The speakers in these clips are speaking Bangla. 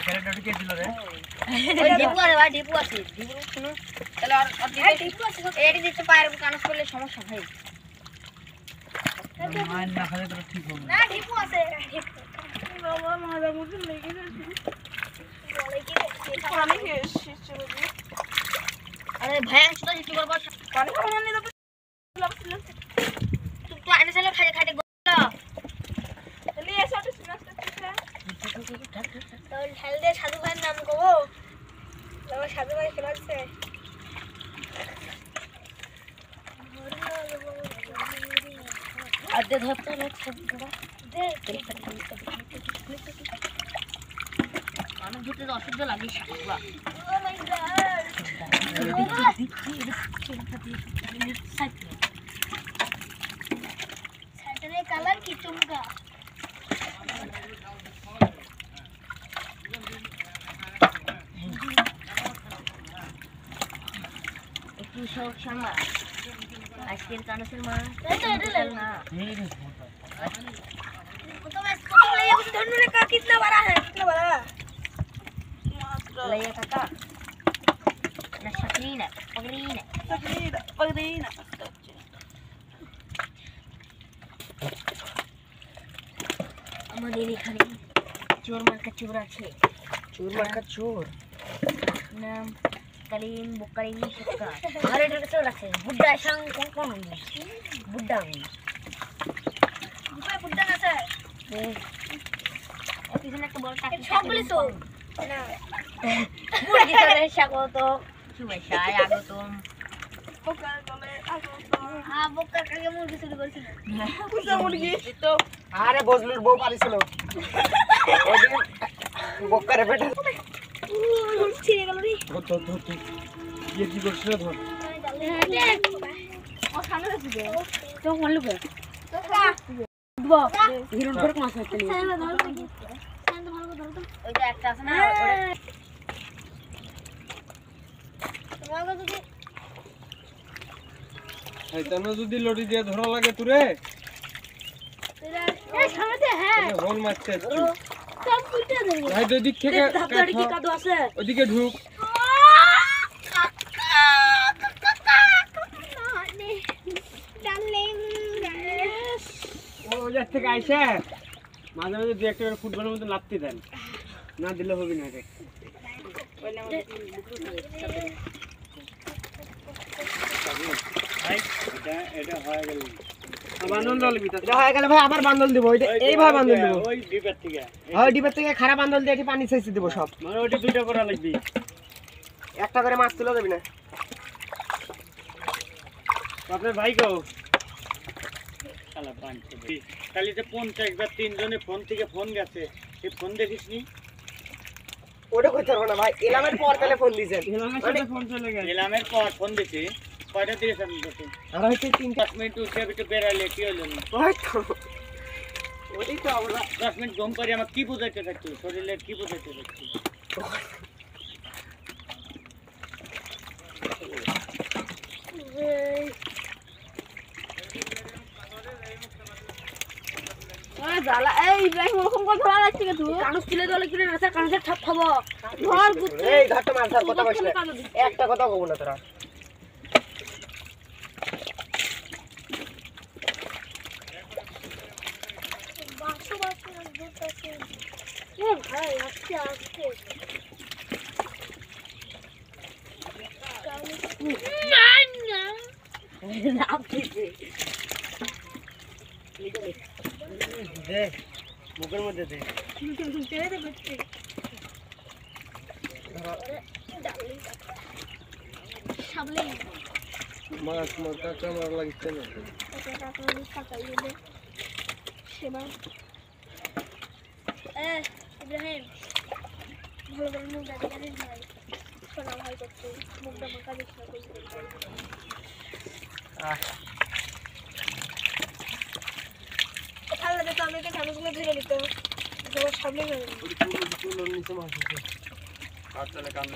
ক্যারেট কে দিল রে ওই ডিপু আরে ভাই ডিপু আছে ডিপু শুনো তাহলে আর ডিপু আছে এডি দিতে পারে কানস করলে সমস্যা ভাই মান না খালে তো ঠিক হবে না ডিপু আছে বাবা মারা মুখে লেগে গেছে বলে কি পানি খেয়েছি চলো আরে ভাই ছোট কিছু করব পানি খাবো না নিয়ে তুই তো আইনে চলে খাইতে খাইতে গলা তাহলে এসে তো সিনাসটা তো ঢাল দে সাধু ভাইয়ের নাম কবো আমার সাধু ভাই খেলাচ্ছে আদে ধরতে না ছবুড়া দে আমি যেতে অসহ্য লাগে বাবা ও মাই গড সাইডে কালার কি চমকা একটু শোক শামা আজকের কানসের মা না तो मैं इसको तो ले उस धनुरे का कितना बड़ा है कितना बड़ा ले काका ना शक्रीना पगरीना আমাদের এখানে চোর মার্কা চোর আছে নাম কালিম বুকারিম সক্কা আরে এটা চোর আছে বুড্ডা সং কোন বুড্ডা বুড্ডা আছে পিছনে একটা বড় টাকি সবগুলো চোর না মুরগি চোরের স্বাগত শুভেচ্ছা আগতম বোকার গলে আগতম হ্যাঁ বোকার কাকে মুরগি চুরি করেছিল পুজা মুরগি তো আরে বজলুর বউ পালিছিল ওদিন বোকারে বেটা ছিড়ে গেল রে ধর ইয়ে কি করছিস ধর ও সামনে আছে তো কোন লোক তো কা দুবা হিরোন করে মাছ আছে নি সামনে ধরো কি সামনে ভালো করে ধরো তো ওইটা একটা আছে না তোমাকে যদি শয়তানো যদি লড়ি দিয়ে ধরা লাগে তুরে এই সামনে হ্যাঁ হোল মারছে সব ফুটে দেবে ভাই দুই দিক থেকে ধাপড়ি কি কাদো আছে ওদিকে ঢুক ও যার থেকে আইসে মাঝে মাঝে দু একটা করে ফুটবলের মতো লাত্তি দেন না দিলে হবে না রে এটা হয়ে গেল বান্দল দলবি তো এটা হয়ে গেল ভাই আবার বান্দল দেব ওইটা এইভাবে বান্দল দেব ওই ডিপের থেকে হ্যাঁ ডিপের থেকে খারাপ বান্দল দিয়ে এটি পানি ছাইছে দেব সব মানে ওইটা দুইটা করা লাগবে একটা করে মাছ তুলে দেবি না আপনার ভাই কো শালা পাঁচে কালিতে 50 বার তিনজনে ফোন থেকে ফোন গেছে এই ফোন দেখিসনি ওটা কইতে পারবো না ভাই এলামের পর তাহলে ফোন দিছেন এলামের সাথে ফোন চলে গেছে এলামের পর ফোন দিছি কয়টা দিকে সামনে দিতে আর হইতে 3 মিনিট উঠে বিটে বেরালে কি হলো না ওই তো ওই তো আমরা 10 মিনিট ঘুম করে আমরা কি বুঝাইতে থাকি শরীরে কি বুঝাইতে থাকি জালা এই ইব্রাহিম ওরকম করে ধরা যাচ্ছে কি তুই কানস তুলে দলে কিনে না কানসের ঠাপ খাবো ধর গুতে এই ঘাটটা মার ধর কথা বসলে একটা কথা কব না তোরা বাসু দুটাছে এ ভাই আজকে না আপনি দে মুখের মধ্যে দে তেরে দে বেটি সাবলে মাছ মাছ কামড় লাগিছে না এটা আপনি খাতাই দিলে সেবা ইব্রাহিম ভালো করে মুখ দাঁড়িয়ে দাঁড়িয়ে ভাই সোনা ভাই করতে মুখটা মাখা দিস না খালা দেখো আমি একটা খানুগুলো ধরে নিতে তোমার সামনে গেল চুলোর নিচে মাছ আছে আর চলে কাম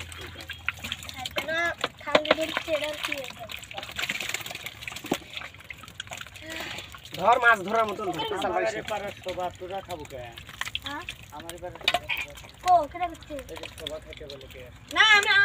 না খাঙ্গে ধরছে এটা কি ধর মাছ ধরার মতন ধরতে আমারে পারে সবা তোরা খাবো কে হ্যাঁ আমারে পারে কো কেটে করছে এই যে সভা থেকে বলে কে না আমরা